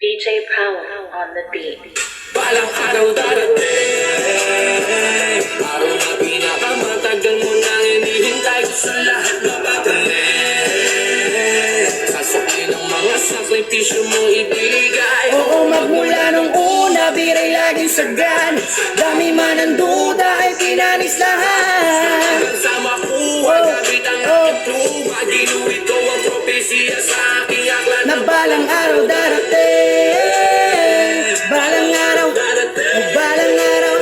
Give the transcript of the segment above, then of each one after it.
DJ Powell on the beat. Balang araw darating, araw na pinakamatagal mo nang hinihintay ko sa lahat mapapagaling. Sasukin ang mga sakripisyo mo ibigay. Oo, magmula nung una, biray laging sagan. Dami man ang duda ay pinanis lahat. Hanggang sa makuha, gabit ang aking tuba. Ginuwit ko ang propesya sa aking aklan. Na balang araw darating, balang araw, balang araw,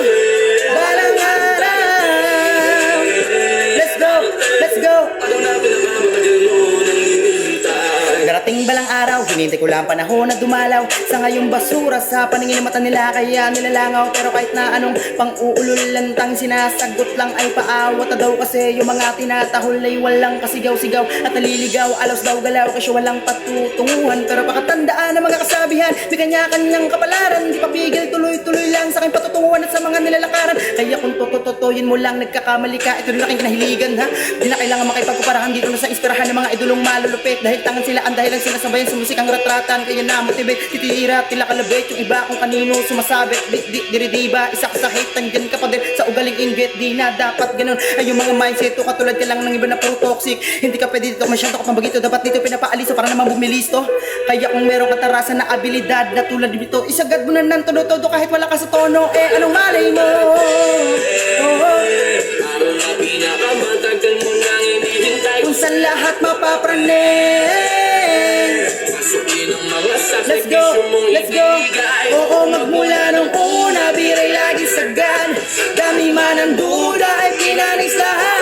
balang araw. Let's go, let's go. Araw na pinapamatagal mo nang hinihintay. Darating balang araw, hinintay ko lang panahon na dumalaw. Sa ngayong basura sa paningin ng mata nila, kaya nilalangaw. Pero kahit na anong pang-uululantang sinasagot lang ay paawat na daw. Kasi yung mga tinatahol ay walang kasigaw-sigaw at naliligaw. Alos daw galaw kasi walang patutunguhan. Pero pakatandaan ng mga kasabihan, may kanya-kanyang kapalaran. Di papigil, tuloy-tuloy lang sa aking patutunguhan at sa mga nilalakaran. Kaya kung tutututuyin mo lang nagkakamali ka, ito rin aking kinahiligan ha. Di na kailangan makipagpaparahan dito na sa inspirahan ng mga idolong malulupit. Dahil tangan sila ang dahilan sinasabayan sa musikang retratan. Kaya na-motivate, titira, tila kalabit. Yung iba kung kanino sumasabit. Diridiba, isa ka sa hate, tanggan ka pa din sa ugaling inggit. Di na dapat ganun ay yung mga mindset to. Katulad ka lang ng iba na puro toxic. Hindi ka pwede dito masyado kapambagito. Dapat dito pinapaalis para naman bumilisto. Kaya kung meron katarasan na abilidad na tulad dito, isagad mo na ng todo-todo kahit wala ka sa tono. Eh anong malay mo? Araw na pinakamatagal mo nang hinihintay. Kung sa lahat mapapraning. Sasukin ang mga Let's go, sakripisyo mong let's go. ibigay. Oo, magmula nung una, biray lagi sagan. Dami man ang duda ay pinanis lahat.